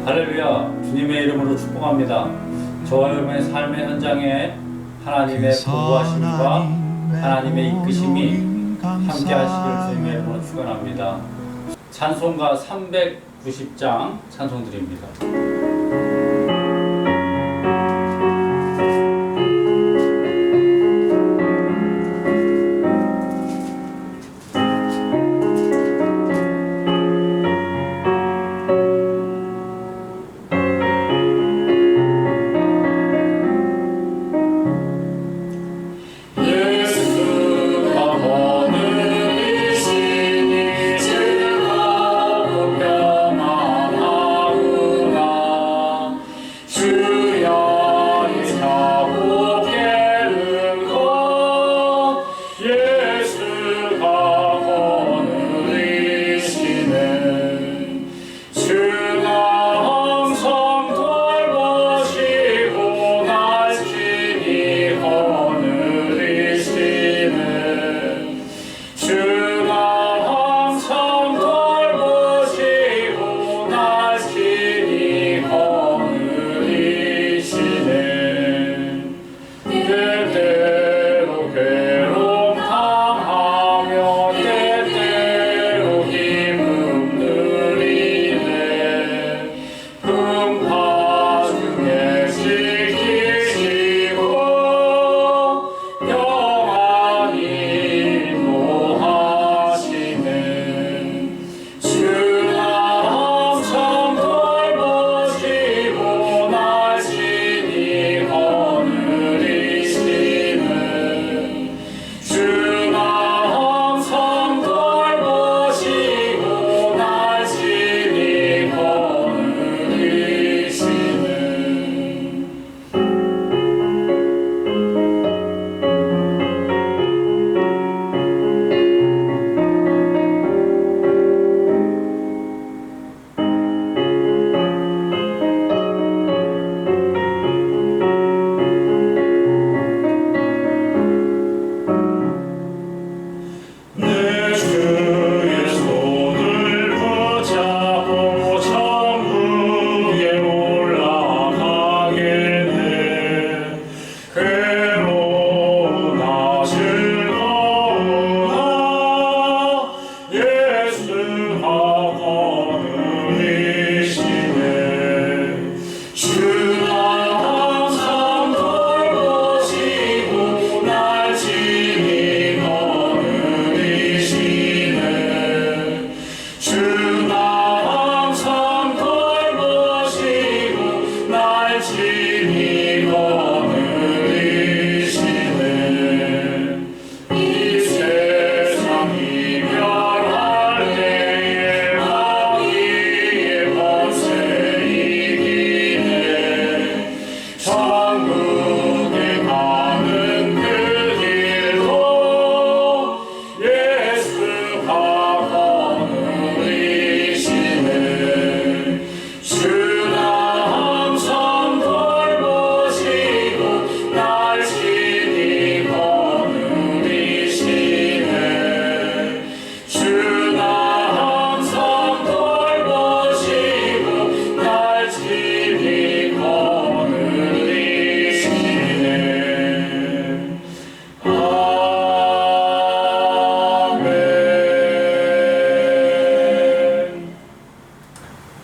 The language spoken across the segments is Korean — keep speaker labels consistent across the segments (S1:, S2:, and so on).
S1: 할렐루야. 주님의 이름으로 축복합니다. 저와 여러분의 삶의 현장에 하나님의 보호하심과 하나님의 이끄심이 함께 하시길 주님의 이름으로 축원합니다. 찬송가 390장 찬송드립니다.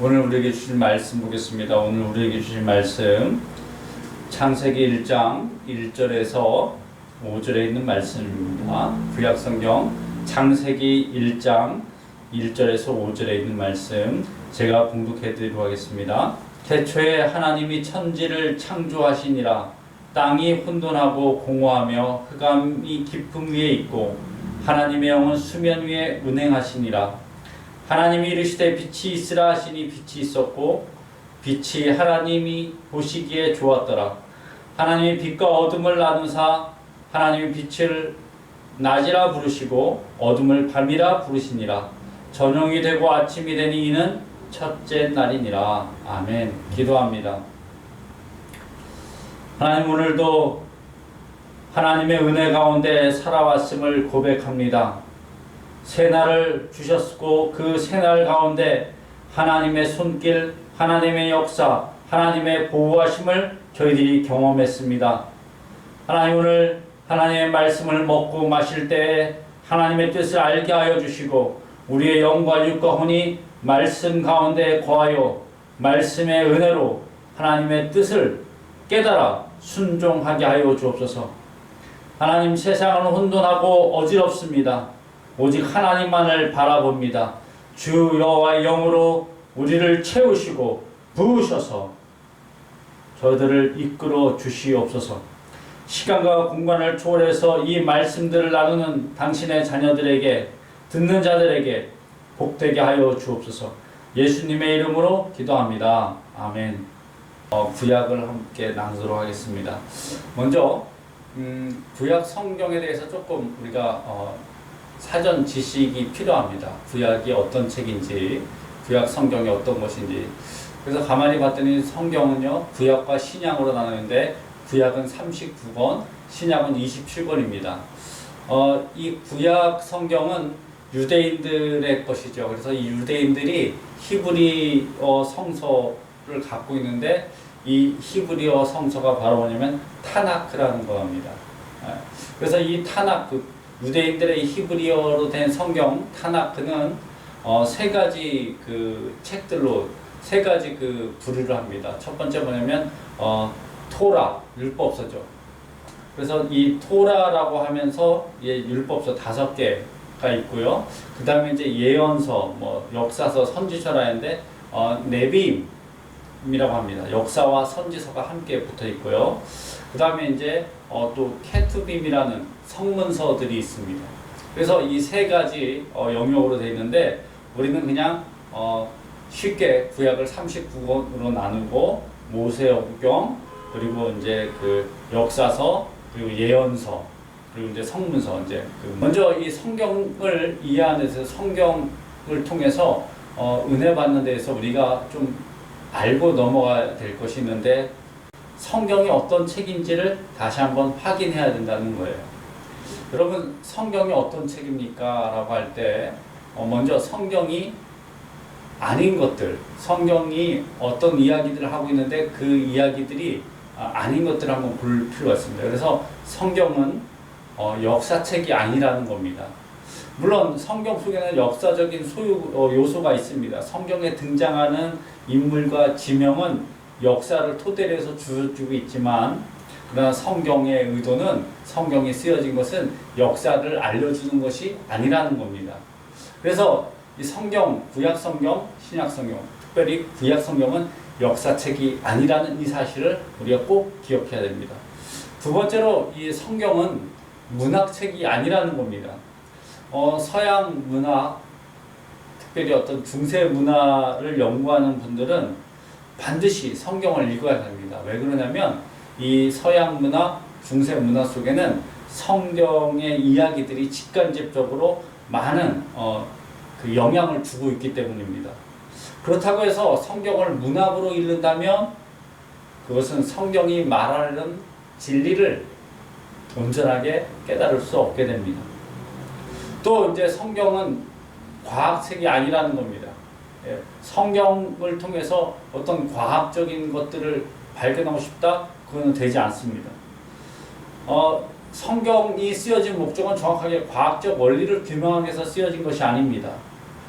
S1: 오늘 우리에게 주신 말씀 보겠습니다. 오늘 우리에게 주신 말씀 창세기 1장 1절에서 5절에 있는 말씀입니다. 구약성경 창세기 1장 1절에서 5절에 있는 말씀 제가 봉독해 드리도록 하겠습니다. 태초에 하나님이 천지를 창조하시니라. 땅이 혼돈하고 공허하며 흑암이 깊음 위에 있고 하나님의 영은 수면 위에 운행하시니라. 하나님이 이르시되 빛이 있으라 하시니 빛이 있었고 빛이 하나님이 보시기에 좋았더라. 하나님이 빛과 어둠을 나누사 하나님이 빛을 낮이라 부르시고 어둠을 밤이라 부르시니라. 저녁이 되고 아침이 되니 이는 첫째 날이니라. 아멘. 기도합니다. 하나님, 오늘도 하나님의 은혜 가운데 살아왔음을 고백합니다. 새날을 주셨고 그 새날 가운데 하나님의 손길, 하나님의 역사, 하나님의 보호하심을 저희들이 경험했습니다. 하나님, 오늘 하나님의 말씀을 먹고 마실 때 하나님의 뜻을 알게 하여 주시고 우리의 영과 육과 혼이 말씀 가운데 거하여 말씀의 은혜로 하나님의 뜻을 깨달아 순종하게 하여 주옵소서. 하나님, 세상은 혼돈하고 어지럽습니다. 오직 하나님만을 바라봅니다. 주 여호와의 영으로 우리를 채우시고 부으셔서 저희들을 이끌어 주시옵소서. 시간과 공간을 초월해서 이 말씀들을 나누는 당신의 자녀들에게, 듣는 자들에게 복되게 하여 주옵소서. 예수님의 이름으로 기도합니다. 아멘. 구약을 함께 나누도록 하겠습니다. 먼저 구약 성경에 대해서 조금 우리가 사전 지식이 필요합니다. 구약이 어떤 책인지, 구약 성경이 어떤 것인지. 그래서 가만히 봤더니 성경은요, 구약과 신약으로 나누는데 구약은 39권, 신약은 27권입니다. 이 구약 성경은 유대인들의 것이죠. 그래서 이 유대인들이 히브리어 성서를 갖고 있는데 이 히브리어 성서가 바로 뭐냐면 타나크라는 겁니다. 그래서 이 타나크, 유대인들의 히브리어로 된 성경 타나크는 세 가지 그 책들로 세 가지 그 분류를 합니다. 첫 번째 뭐냐면 토라, 율법서죠. 그래서 이 토라라고 하면서 율법서 5개가 있고요. 그 다음에 이제 예언서, 역사서, 선지서라 했는데 네비임이라고 합니다. 역사와 선지서가 함께 붙어 있고요. 그 다음에 이제 또 케투빔이라는 성문서들이 있습니다. 그래서 이 세 가지 영역으로 되어 있는데 우리는 그냥 쉽게 구약을 39권으로 나누고 모세오경, 그리고 이제 그 역사서, 그리고 예언서, 그리고 이제 성문서, 이제 먼저 이 성경을 이해하는 데서 성경을 통해서 은혜 받는 데에서 우리가 좀 알고 넘어가야 될 것이 있는데 성경이 어떤 책인지를 다시 한번 확인해야 된다는 거예요. 여러분, 성경이 어떤 책입니까? 라고 할 때 먼저 성경이 아닌 것들, 성경이 어떤 이야기들을 하고 있는데 그 이야기들이 아닌 것들을 한번 볼 필요가 있습니다. 그래서 성경은 역사책이 아니라는 겁니다. 물론 성경 속에는 역사적인 요소가 있습니다. 성경에 등장하는 인물과 지명은 역사를 토대로 해서 주어지고 있지만, 그러나 성경의 의도는, 성경이 쓰여진 것은 역사를 알려주는 것이 아니라는 겁니다. 그래서 이 성경, 구약 성경, 신약 성경, 특별히 구약 성경은 역사책이 아니라는 이 사실을 우리가 꼭 기억해야 됩니다. 두 번째로 이 성경은 문학책이 아니라는 겁니다. 서양 문화, 특별히 어떤 중세 문화를 연구하는 분들은 반드시 성경을 읽어야 합니다. 왜 그러냐면 이 서양 문화, 중세 문화 속에는 성경의 이야기들이 직간접적으로 많은 그 영향을 주고 있기 때문입니다. 그렇다고 해서 성경을 문학으로 읽는다면 그것은 성경이 말하는 진리를 온전하게 깨달을 수 없게 됩니다. 또 이제 성경은 과학책이 아니라는 겁니다. 성경을 통해서 어떤 과학적인 것들을 발견하고 싶다? 그거는 되지 않습니다. 성경이 쓰여진 목적은 정확하게 과학적 원리를 규명하기 위해서 쓰여진 것이 아닙니다.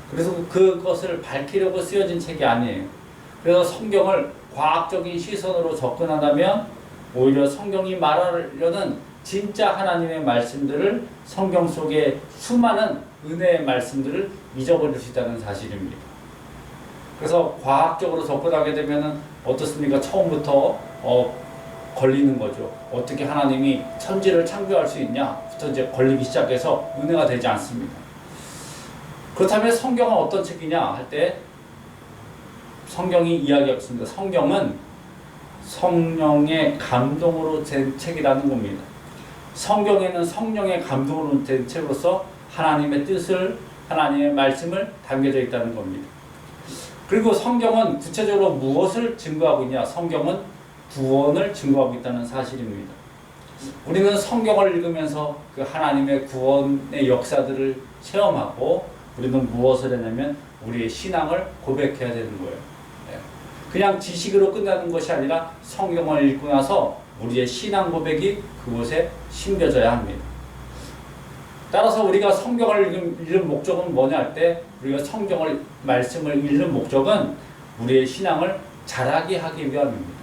S1: 그래서 그것을 밝히려고 쓰여진 책이 아니에요. 그래서 성경을 과학적인 시선으로 접근한다면 오히려 성경이 말하려는 진짜 하나님의 말씀들을, 성경 속에 수많은 은혜의 말씀들을 잊어버릴 수 있다는 사실입니다. 그래서 과학적으로 접근하게 되면 어떻습니까? 처음부터 걸리는 거죠. 어떻게 하나님이 천지를 창조할 수 있냐부터 이제 걸리기 시작해서 은혜가 되지 않습니다. 그렇다면 성경은 어떤 책이냐 할 때 성경이 이야기하고 있습니다. 성경은 성령의 감동으로 된 책이라는 겁니다. 성경에는 성령의 감동으로 된 책으로서 하나님의 뜻을, 하나님의 말씀을 담겨져 있다는 겁니다. 그리고 성경은 구체적으로 무엇을 증거하고 있냐? 성경은 구원을 증거하고 있다는 사실입니다. 우리는 성경을 읽으면서 그 하나님의 구원의 역사들을 체험하고 우리는 무엇을 했냐면 우리의 신앙을 고백해야 되는 거예요. 그냥 지식으로 끝나는 것이 아니라 성경을 읽고 나서 우리의 신앙 고백이 그곳에 심겨져야 합니다. 따라서 우리가 성경을 읽는 목적은 뭐냐 할 때 우리가 성경을 말씀을 읽는 목적은 우리의 신앙을 자라게 하기 위함입니다.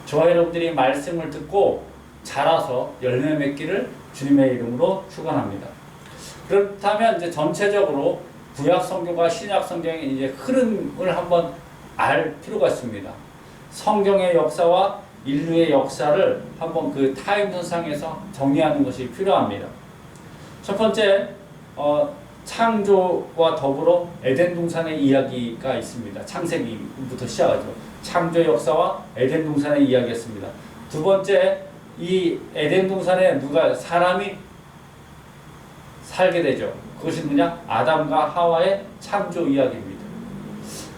S1: 저와 여러분들이 말씀을 듣고 자라서 열매 맺기를 주님의 이름으로 축원합니다. 그렇다면 이제 전체적으로 구약 성경과 신약 성경의 이제 흐름을 한번 알 필요가 있습니다. 성경의 역사와 인류의 역사를 한번 그 타임선상에서 정리하는 것이 필요합니다. 첫 번째, 창조와 더불어 에덴 동산의 이야기가 있습니다. 창세기부터 시작하죠. 창조 역사와 에덴 동산의 이야기였습니다. 두 번째, 이 에덴 동산에 사람이 살게 되죠. 그것이 뭐냐? 아담과 하와의 창조 이야기입니다.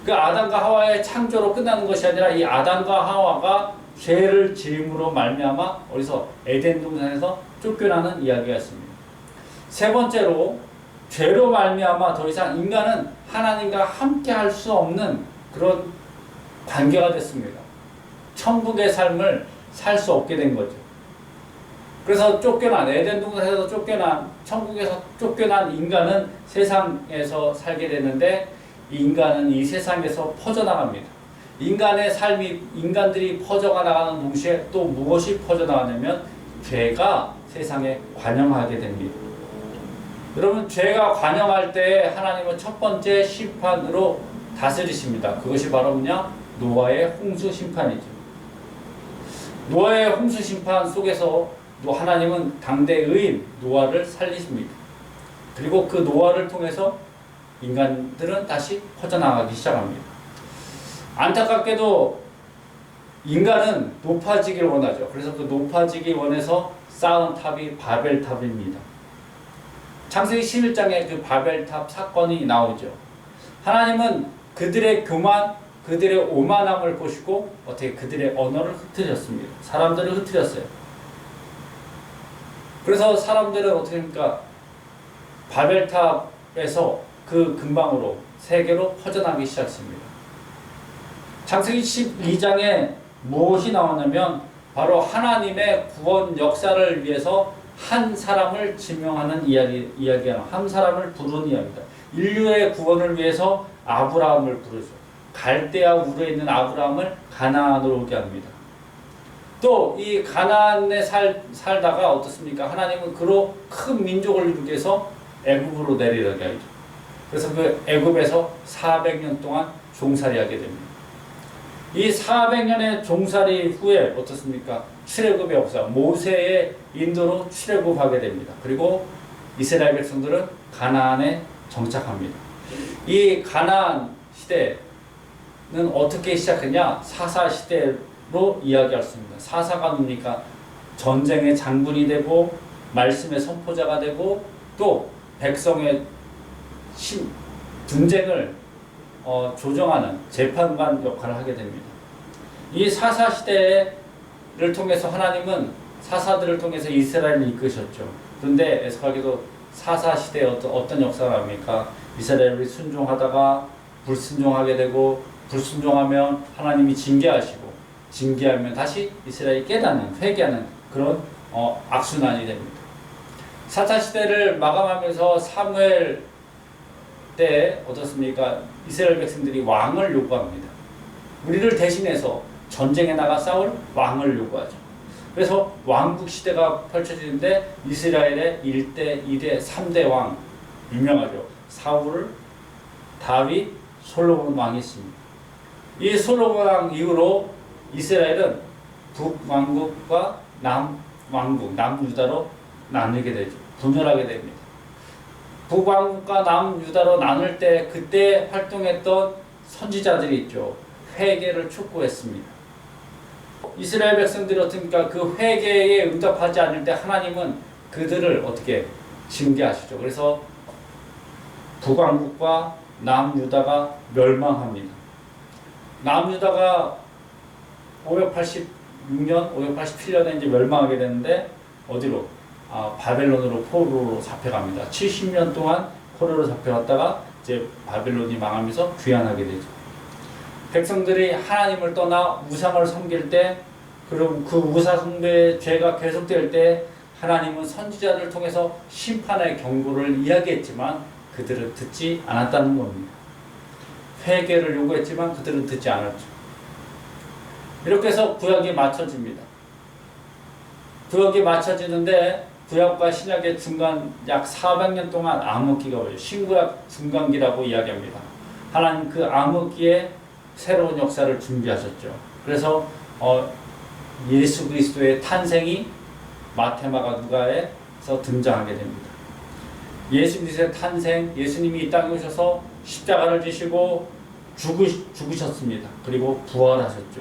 S1: 그 아담과 하와의 창조로 끝나는 것이 아니라 이 아담과 하와가 죄를 지음으로 말미암아 어디서 에덴 동산에서 쫓겨나는 이야기가 있습니다. 세 번째로 죄로 말미암아 더 이상 인간은 하나님과 함께 할 수 없는 그런 관계가 됐습니다. 천국의 삶을 살 수 없게 된 거죠. 그래서 에덴 동산에서 천국에서 쫓겨난 인간은 세상에서 살게 되는데 이 인간은 이 세상에서 퍼져나갑니다. 인간의 삶이 인간들이 퍼져가 나가는 동시에 또 무엇이 퍼져나가냐면 죄가 세상에 관영하게 됩니다. 여러분, 죄가 관영할 때 하나님은 첫 번째 심판으로 다스리십니다. 그것이 바로 뭐냐? 노아의 홍수 심판이죠. 노아의 홍수 심판 속에서 하나님은 당대 의인 노아를 살리십니다. 그리고 그 노아를 통해서 인간들은 다시 퍼져나가기 시작합니다. 안타깝게도 인간은 높아지기를 원하죠. 그래서 그 높아지기 원해서 쌓은 탑이 바벨탑입니다. 창세기 11장에 그 바벨탑 사건이 나오죠. 하나님은 그들의 교만, 그들의 오만함을 보시고 어떻게 그들의 언어를 흩트렸습니다. 사람들을 흩트렸어요. 그래서 사람들은 어떻게 합니까? 바벨탑에서 그 근방으로 세계로 퍼져나가기 시작했습니다. 창세기 12장에 무엇이 나오냐면 바로 하나님의 구원 역사를 위해서 한 사람을 지명하는 이야기야. 한 사람을 부르는 이야기입니다. 인류의 구원을 위해서 아브라함을 부르죠. 갈대아 우르에 있는 아브라함을 가나안으로 오게 합니다. 또 이 가나안에 살다가 어떻습니까? 하나님은 그로 큰 민족을 이루기 위해서 애굽으로 내리게 하죠. 그래서 그 애굽에서 400년 동안 종살이하게 됩니다. 이 400년의 종살이 후에 어떻습니까? 출애굽의 역사, 모세의 인도로 출애굽하게 됩니다. 그리고 이스라엘 백성들은 가나안에 정착합니다. 이 가나안 시대는 어떻게 시작했냐? 사사 시대로 이야기할 수 있습니다. 사사가 뭡니까? 전쟁의 장군이 되고 말씀의 선포자가 되고 또 백성의 분쟁을 조정하는 재판관 역할을 하게 됩니다. 이 사사 시대를 통해서 하나님은 사사들을 통해서 이스라엘을 이끄셨죠. 그런데 애석하게도 사사 시대에 어떤 역사가 합니까? 이스라엘이 순종하다가 불순종하게 되고 불순종하면 하나님이 징계하시고 징계하면 다시 이스라엘이 깨닫는 회개하는 그런 악순환이 됩니다. 사사 시대를 마감하면서 사무엘 때 어떻습니까? 이스라엘 백성들이 왕을 요구합니다. 우리를 대신해서 전쟁에 나가 싸울 왕을 요구하죠. 그래서 왕국 시대가 펼쳐지는데 이스라엘의 1대, 2대, 3대 왕 유명하죠. 사울, 다윗, 솔로몬 왕이 있습니다. 이 솔로몬 왕 이후로 이스라엘은 북왕국과 남왕국, 남유다로 나누게 되죠. 분열하게 됩니다. 북왕국과 남유다로 나눌 때 그때 활동했던 선지자들이 있죠. 회개를 촉구했습니다. 이스라엘 백성들이 어떻습니까? 그 회개에 응답하지 않을 때 하나님은 그들을 어떻게 징계하시죠. 그래서 북왕국과 남유다가 멸망합니다. 남유다가 586년, 587년에 이제 멸망하게 되는데 어디로? 바벨론으로 포로로 잡혀갑니다. 70년 동안 포로로 잡혀갔다가 이제 바벨론이 망하면서 귀환하게 되죠. 백성들이 하나님을 떠나 우상을 섬길 때, 그리고 그 우상 숭배의 죄가 계속될 때 하나님은 선지자를 통해서 심판의 경고를 이야기했지만 그들은 듣지 않았다는 겁니다. 회개를 요구했지만 그들은 듣지 않았죠. 이렇게 해서 구약이 맞춰집니다. 구약이 맞춰지는데 구약과 신약의 중간 약 400년 동안 암흑기가 오죠. 신구약 중간기라고 이야기합니다. 하나님 그 암흑기에 새로운 역사를 준비하셨죠. 그래서 예수 그리스도의 탄생이 마테마가 누가에서 등장하게 됩니다. 예수 그리스도의 탄생, 예수님이 이 땅에 오셔서 십자가를 지시고 죽으셨습니다. 그리고 부활하셨죠.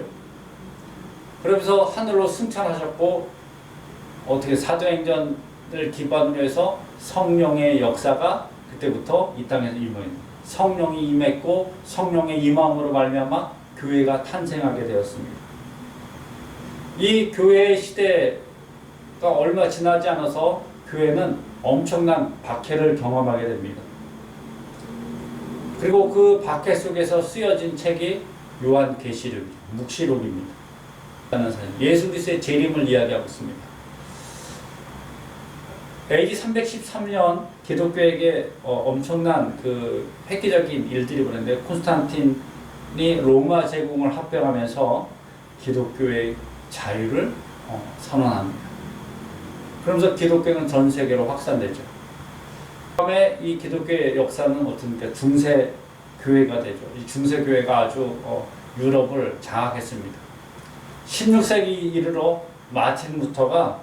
S1: 그러면서 하늘로 승천하셨고 어떻게 사도행전을 기반으로 해서 성령의 역사가 그때부터 이 땅에서 임합니다. 성령이 임했고 성령의 임함으로 말미암아 교회가 탄생하게 되었습니다. 이 교회의 시대가 얼마 지나지 않아서 교회는 엄청난 박해를 경험하게 됩니다. 그리고 그 박해 속에서 쓰여진 책이 요한계시록, 묵시록입니다. 예수 그리스도의 재림을 이야기하고 있습니다. AD 313년 기독교에게 엄청난 그 획기적인 일들이 벌어졌는데 콘스탄틴이 로마 제국을 합병하면서 기독교의 자유를 선언합니다. 그러면서 기독교는 전 세계로 확산되죠. 다음에 이 기독교의 역사는 어떻습니까? 중세 교회가 되죠. 이 중세 교회가 아주 유럽을 장악했습니다. 16세기 이르러 마틴 루터가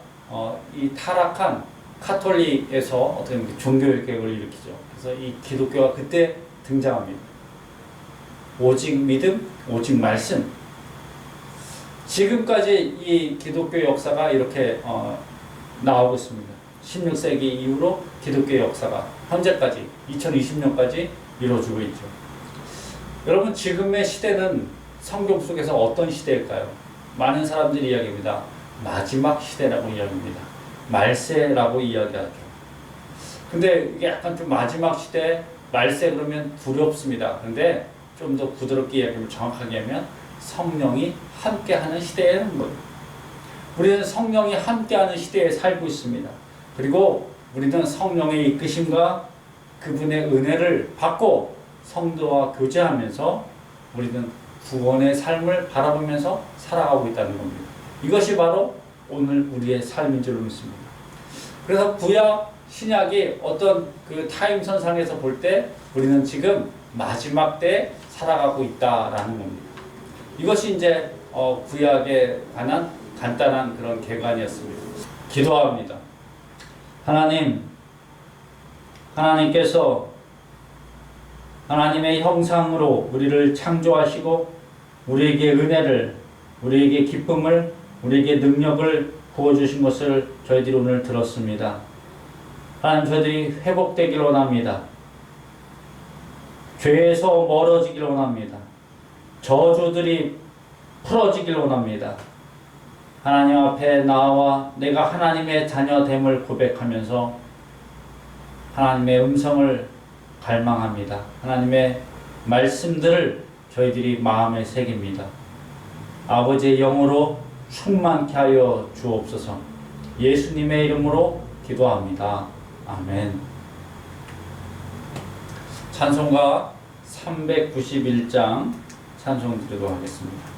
S1: 이 타락한 카톨릭에서 어떤 종교개혁을 일으키죠. 그래서 이 기독교가 그때 등장합니다. 오직 믿음, 오직 말씀. 지금까지 이 기독교 역사가 이렇게 나오고 있습니다. 16세기 이후로 기독교 역사가 현재까지 2020년까지 이루어지고 있죠. 여러분, 지금의 시대는 성경 속에서 어떤 시대일까요? 많은 사람들이 이야기합니다. 마지막 시대라고 이야기합니다. 말세라고 이야기하죠. 근데 이게 약간 좀 마지막 시대, 말세 그러면 두렵습니다. 근데 좀 더 부드럽게 이야기하면, 정확하게 하면 성령이 함께하는 시대라는 거예요. 우리는 성령이 함께하는 시대에 살고 있습니다. 그리고 우리는 성령의 이끄심과 그분의 은혜를 받고 성도와 교제하면서 우리는 구원의 삶을 바라보면서 살아가고 있다는 겁니다. 이것이 바로 오늘 우리의 삶인 줄 믿습니다. 그래서 구약, 신약이 어떤 그 타임선상에서 볼 때 우리는 지금 마지막 때에 살아가고 있다라는 겁니다. 이것이 이제 구약에 관한 간단한 그런 개관이었습니다. 기도합니다. 하나님께서 하나님의 형상으로 우리를 창조하시고 우리에게 은혜를, 우리에게 기쁨을, 우리에게 능력을 부어주신 것을 저희들이 오늘 들었습니다. 하나님, 저희들이 회복되길 원합니다. 죄에서 멀어지길 원합니다. 저주들이 풀어지길 원합니다. 하나님 앞에 나와 내가 하나님의 자녀됨을 고백하면서 하나님의 음성을 갈망합니다. 하나님의 말씀들을 저희들이 마음에 새깁니다. 아버지의 영으로 충만케 하여 주옵소서. 예수님의 이름으로 기도합니다. 아멘. 찬송가 391장 찬송 드리도록 하겠습니다.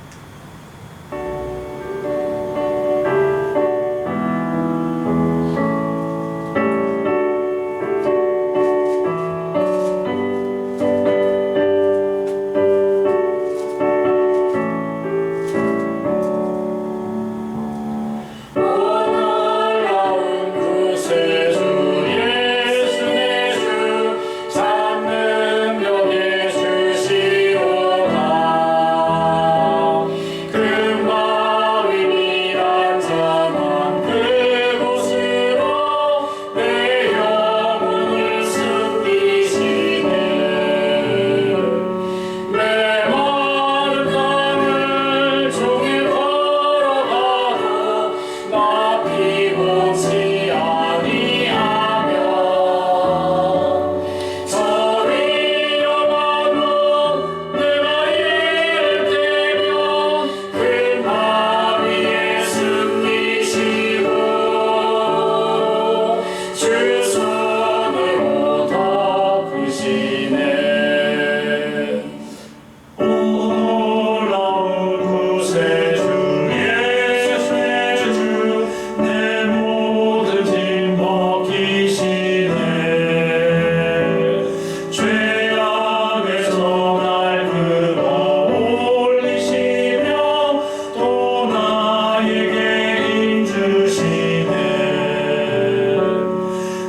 S2: 주
S1: 주 손으로 덮으시네. 오 놀라운 구세주의 주 내 모든 짐 벗기시네. 죄악에서 날 끌어 올리시며 또 나에게 힘 주시네.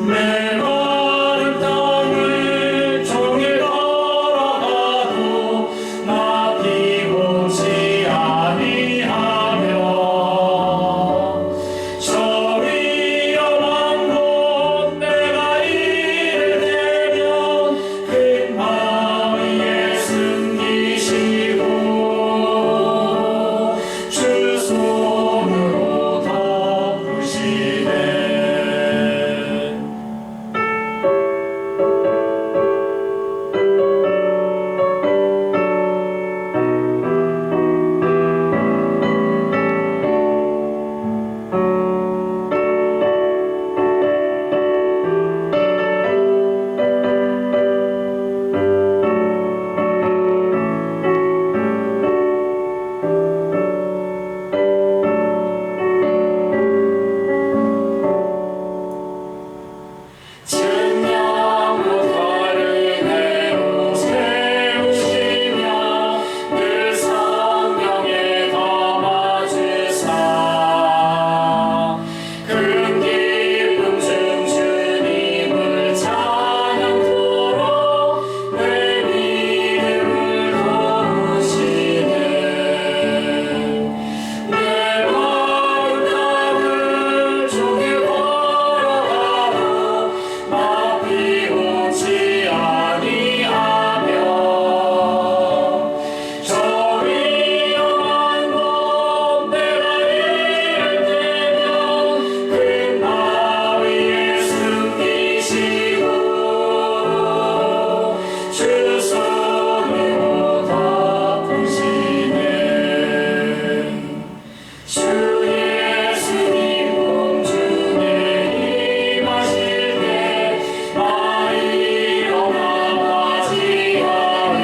S1: 메마른 땅을 종일 걸어가도 나 피곤치 아니하며 저 위험한 곳 내가 이르되면 큰 바위 위에 숨기시고 주 손으로 덮으시네. 천년부 다른 해로 세우시며 늘 성령에 감아주사 큰 기쁨 중 주님을 찬양토록 내 믿음을 도우시네. 내 마음 땅을 종일 걸어가도 나 피곤치 아니하며 저 위험한 곳 내가 이르되면 큰 바위 위에 숨기시고 주 손으로 덮으시네. 주 예수님 공중에 임하실 때 나 일어나 맞이하리.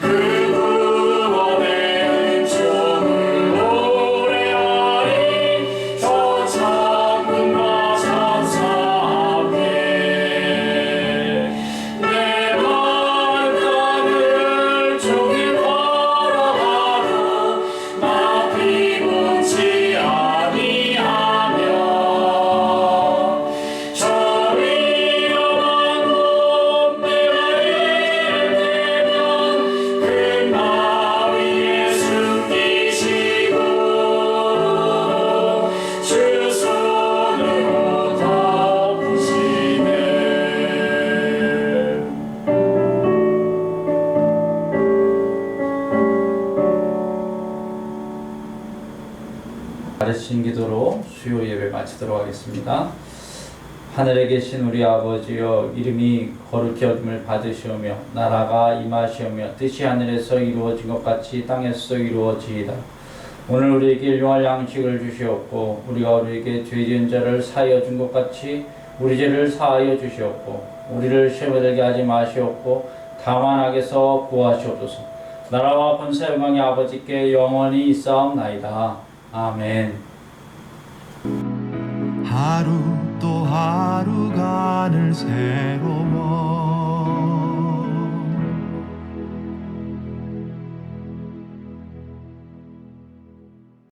S1: 그 구원의 은총을 노래하리. 저 천군과 천사 앞에 내 마음 땅을 종일 걸어가도 나 피곤치 아니하며 저 위험한 곳 내가 이르되면 큰 바위 위에 숨기시고 주 손으로 덮으시네. 가르친 기도로 수요 예배 마치도록 하겠습니다. 하늘에 계신 우리 아버지여, 이름이 거룩히 여김을 받으시오며 나라가 임하시오며 뜻이 하늘에서 이루어진 것 같이 땅에서 이루어지이다. 오늘 우리에게 일용할 양식을 주시옵고 우리가 우리에게 죄 지은 자를 사하여 준 것 같이 우리 죄를 사하여 주시옵고 우리를 시험에 들게 하지 마시옵고 다만 악에서 구하시옵소서. 나라와 권세 영광이 아버지께 영원히 있사옵나이다. 아멘.
S2: 하루 또 하루가 늘 새로워